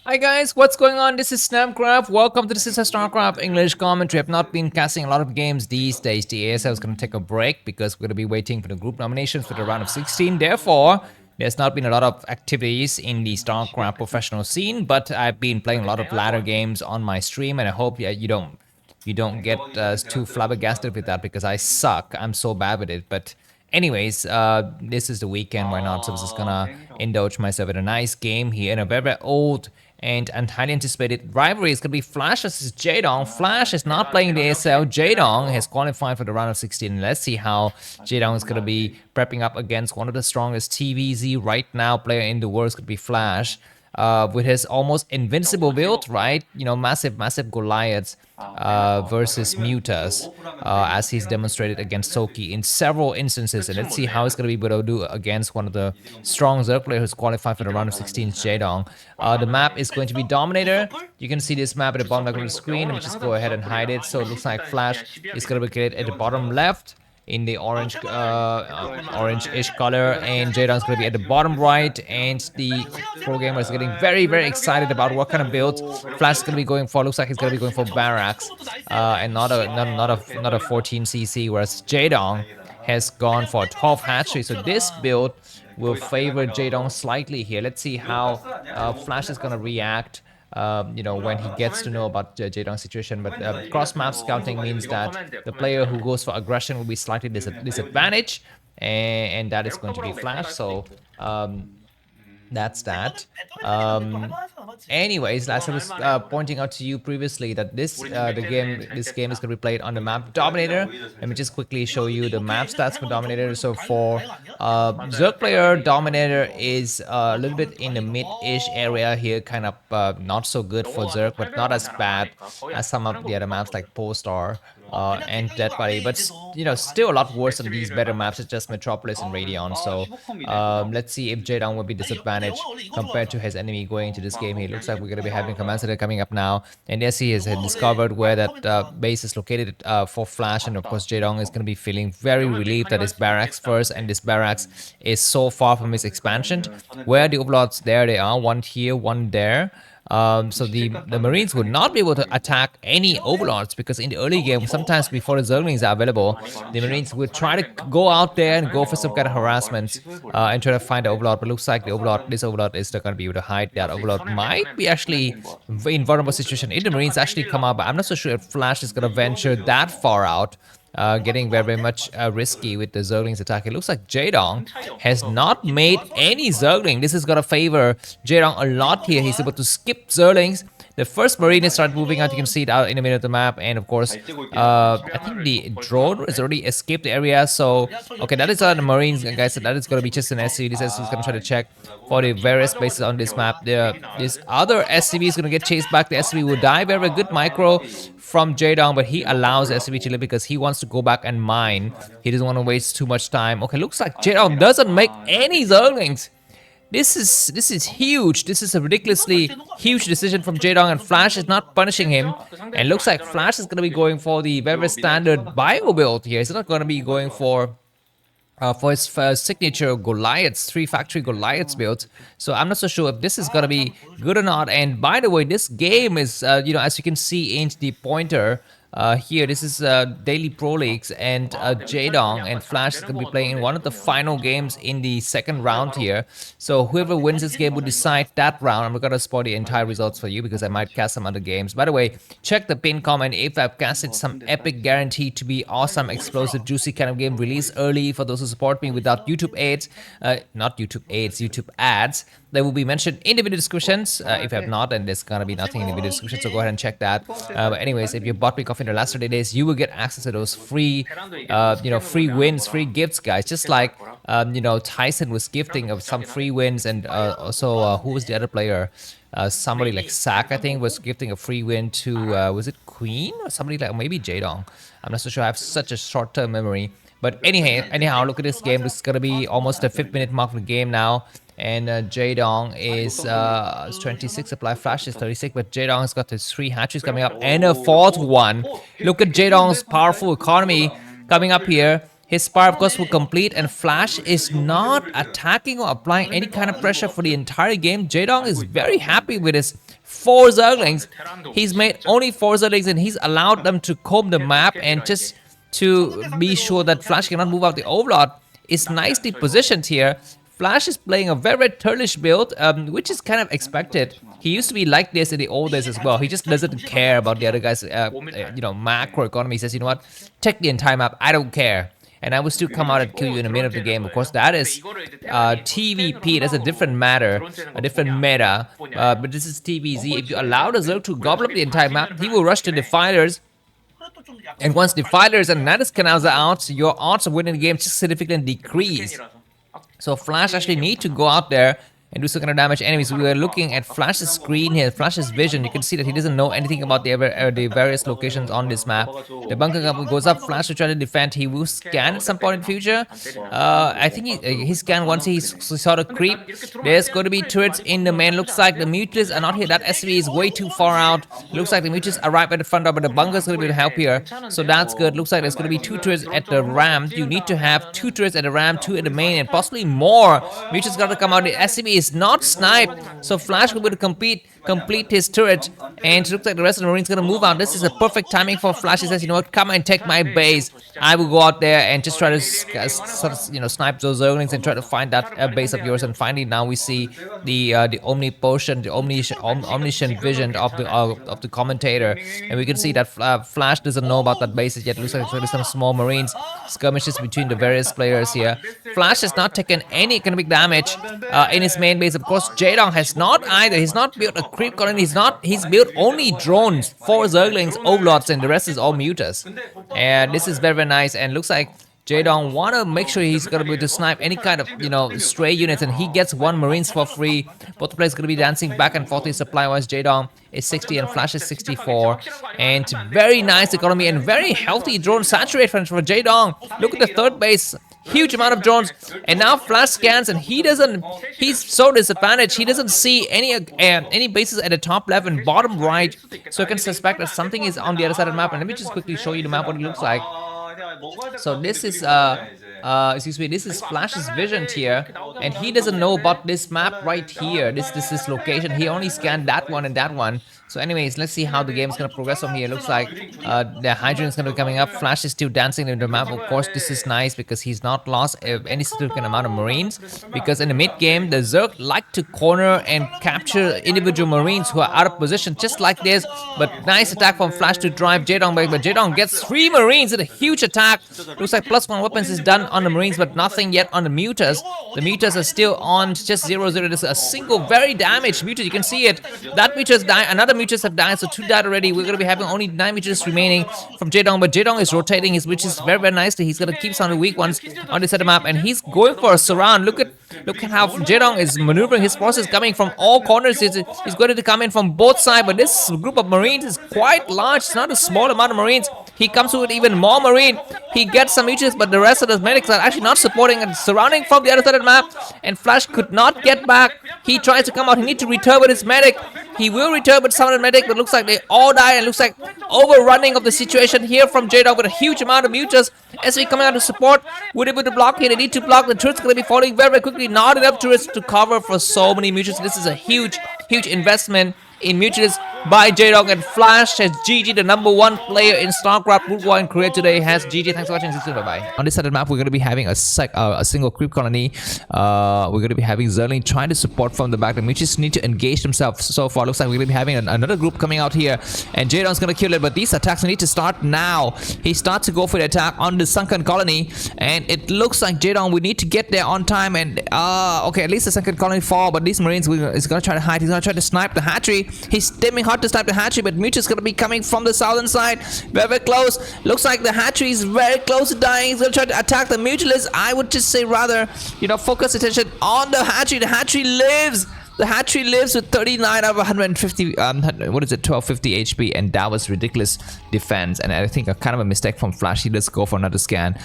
Hi guys, what's going on? This is Namcraft. Welcome to this is a Starcraft English commentary. I've not been casting a lot of games these days. The ASL is going to take a break because we're going to be waiting for the group nominations for the round of 16. Therefore, there's not been a lot of activities in the Starcraft professional scene, but I've been playing a lot of ladder games on my stream, and I hope you don't get too flabbergasted with that because I suck. I'm so bad with it, but. Anyways, this is the weekend. Why not? So I'm just gonna indulge myself with a nice game here in a very, very old and highly anticipated rivalry. It's gonna be Flash versus Jaedong. Flash is not playing the ASL. Jaedong has qualified for the round of 16. Let's see how Jaedong is gonna be prepping up against one of the strongest TvZ right now player in the world. It's gonna be Flash. With his almost invincible build, right? You know, massive Goliaths versus Mutas, as he's demonstrated against Soki in several instances. And let's see how he's going to be able to do against one of the strong Zerg players who's qualified for the round of 16, Jaedong. The map is going to be Dominator. You can see this map at the bottom left of the screen. Let me just go ahead and hide it. So it looks like Flash is going to be created at the bottom left in the orange-ish color, and Jaedong's going to be at the bottom right, and the pro gamer is getting very, very excited about what kind of build Flash is going to be going for. Looks like he's going to be going for Barracks, and not a 14cc, whereas Jaedong has gone for a 12 hatchery. So this build will favor Jaedong slightly here. Let's see how Flash is going to react when he gets to know about Jaedong's situation. But cross-map scouting means that the player who goes for aggression will be slightly disadvantaged, and that is going to be Flash. So that's that. Anyways, as I was pointing out to you previously, that this game is going to be played on the map Dominator. Let me just quickly show you the map stats for Dominator. So for Zerg player, Dominator is a little bit in the mid-ish area here, kind of not so good for Zerg, but not as bad as some of the other maps like Polestar and Dead Body, but still a lot worse than these better maps. It's just Metropolis and Radion. So let's see if Jaedong will be disadvantaged compared to his enemy going into this game. He looks like we're going to be having Command Center coming up now, and yes, he has discovered where that base is located for Flash, and of course Jaedong is going to be feeling very relieved that his barracks first, and this barracks is so far from his expansion. Where are the overlords? There they are, one here, one there. So the Marines would not be able to attack any overlords, because in the early game, sometimes before the Zerglings are available, the Marines would try to go out there and go for some kind of harassment and try to find the overlord. But looks like this overlord is not going to be able to hide. That overlord might be actually in vulnerable situation if the Marines actually come out, but I'm not so sure if Flash is going to venture that far out. Getting very, very much risky with the Zerglings attack. It looks like Jaedong has not made any Zergling. This is going to favor Jaedong a lot here. He's able to skip Zerglings. The first Marine is started moving out. You can see it out in the middle of the map. And of course, I think the drone has already escaped the area. So, okay, that is the Marines, guys. So that is going to be just an SCV. This SCV is going to try to check for the various places on this map. This other SCV is going to get chased back. The SCV will die. Very, very good micro from Jaedong, but he allows SCV to live because he wants to go back and mine. He doesn't want to waste too much time. Okay, looks like Jaedong doesn't make any Zerglings. This is huge. This is a ridiculously huge decision from Jaedong, and Flash is not punishing him. And looks like Flash is going to be going for the very standard bio build here. He's not going to be going for his signature Goliaths, 3-factory Goliaths build. So I'm not so sure if this is going to be good or not. And by the way, this game is, as you can see in the pointer, here, this is Daily Pro Leagues, and Jaedong and Flash is going to be playing in one of the final games in the second round here. So whoever wins this game will decide that round. I'm not going to spoil the entire results for you because I might cast some other games. By the way, check the pin comment if I've casted some epic guaranteed to be awesome, explosive, juicy kind of game released early for those who support me without YouTube ads. Not YouTube ads, YouTube ads. They will be mentioned in the video descriptions. If you have not, then there's gonna be nothing in the video description, so go ahead and check that. But anyways, if you bought me coffee in the last 30 days, you will get access to those free, free wins, free gifts, guys. Just like, Tyson was gifting of some free wins, and also who was the other player? Somebody like Sack, I think, was gifting a free win to, was it Queen or somebody like, maybe Jaedong? I'm not so sure. I have such a short-term memory. But anyhow, look at this game. This is gonna be almost the 5th-minute mark of the game now. And Jaedong is 26, apply flash is 36, but Jaedong has got his 3 hatches coming up and a 4th one. Look at Jaedong's powerful economy coming up here. His spire, of course, will complete, and Flash is not attacking or applying any kind of pressure for the entire game. Jaedong is very happy with his 4 Zerglings. He's made only 4 Zerglings, and he's allowed them to comb the map and just to be sure that Flash cannot move out the Overlord. Is nicely positioned here. Flash is playing a very turlish build, which is kind of expected. He used to be like this in the old days as well. He just doesn't care about the other guys, macro economy. He says, you know what, take the entire map, I don't care. And I will still come out and kill you in a minute of the game. Of course, that is TVP. That's a different matter, a different meta. But this is TvZ. If you allow the Zerg to gobble up the entire map, he will rush the Defilers. And once Defilers and Natus Canals are out, your odds of winning the game just significantly decrease. So Flash actually need to go out there and do some kind of damage to enemies. We are looking at Flash's screen here, Flash's vision. You can see that he doesn't know anything about the various locations on this map. The bunker goes up, Flash will try to defend. He will scan at some point in the future. I think he scanned once he saw the creep. There's going to be turrets in the main. Looks like the Mutalists are not here. That SCV is way too far out. Looks like the Mutalists arrive at the front door, but the bunker's going to be able to help here. So that's good. Looks like there's going to be 2 turrets at the ramp. You need to have 2 turrets at the ramp, 2 at the main, and possibly more. Mutalists got to come out. The SCV is not sniped, so Flash will be able to complete his turret, and it looks like the rest of the Marines gonna move out. This is a perfect timing for Flash. He says, you know what, come and take my base. I will go out there and just try to snipe those Zerglings and try to find that base of yours. And finally, now we see the omnipotent, the omniscient vision of the commentator, and we can see that Flash doesn't know about that base yet. It looks like there's some small Marines skirmishes between the various players here. Flash has not taken any economic damage in his main base. Of course, Jaedong has not either. He's not built a creep colony. He's built only drones, 4 Zerglings, Overlords, and the rest is all Mutas. And this is very, very nice. And looks like Jaedong want to make sure he's going to be able to snipe any kind of, stray units, and he gets 1 Marines for free. Both players going to be dancing back and forth supply-wise. Jaedong is 60 and Flash is 64. And very nice economy and very healthy drone saturate for Jaedong. Look at the third base. Huge amount of drones, and now Flash scans, and he's so disadvantaged. He doesn't see any bases at the top left and bottom right, so you can suspect that something is on the other side of the map. And let me just quickly show you the map, what it looks like. So this is this is Flash's vision here, and he doesn't know about this map right here. This location. He only scanned that one and that one. So anyways, let's see how the game is going to progress from here. It looks like the Hydrogen is going to be coming up. Flash is still dancing in the map. Of course, this is nice because he's not lost any significant amount of Marines. Because in the mid game, the Zerg like to corner and capture individual Marines who are out of position, just like this. But nice attack from Flash to drive Jaedong back. But Jaedong gets 3 Marines in a huge attack. Looks like +1 weapons is done on the Marines, but nothing yet on the Mutas. The Mutas are still on just 0-0. There's a single very damaged Mutas. You can see it. That Mutas died. Another Mutas have died, so 2 died already. We're going to be having only 9 Mutas remaining from Jaedong, but Jaedong is rotating his witches very, very nicely. He's going to keep some of the weak ones on this side of the map, and he's going for a surround. Look at how Jaedong is maneuvering his forces coming from all corners. He's going to come in from both sides, but this group of Marines is quite large. It's not a small amount of Marines. He comes with even more Marine. He gets some Mutas, but the rest of the medics are actually not supporting and surrounding from the other side of the map, and Flash could not get back. He tries to come out. He needs to return with his medic. He will return with some of the medic, but looks like they all die, and looks like overrunning of the situation here from Jaedong with a huge amount of Mutas. SV coming out to support. Would able to block here. They need to block. The turrets going to be falling very, very quickly. Not enough turrets to cover for so many Mutas. This is a huge, huge investment in Mutas by Jaedong, and Flash has GG, the #1 player in Starcraft broodwar in Korea today has GG. Thanks for watching. See you soon. Bye-bye. On this side of the map, we're going to be having a single creep colony. We're going to be having Zerling trying to support from the back. The Mutas need to engage themselves so far. Looks like we're going to be having another group coming out here, and Jaedong's going to kill it, but these attacks need to start now. He starts to go for the attack on the sunken colony, and it looks like Jaedong, we need to get there on time, and okay, at least the sunken colony fall, but these Marines is going to try to hide. He's going to try to snipe the hatchery. He's stimming hard to snipe the hatchery, but Mutas is going to be coming from the southern side. Very, very close. Looks like the hatchery is very close to dying. He's going to try to attack the Mutualist. I would just say rather, focus attention on the hatchery. The hatchery lives. The hatchery lives with 39 out of 150, 1250 HP, and that was ridiculous defense. And I think a kind of a mistake from Flash. He does go for another scan.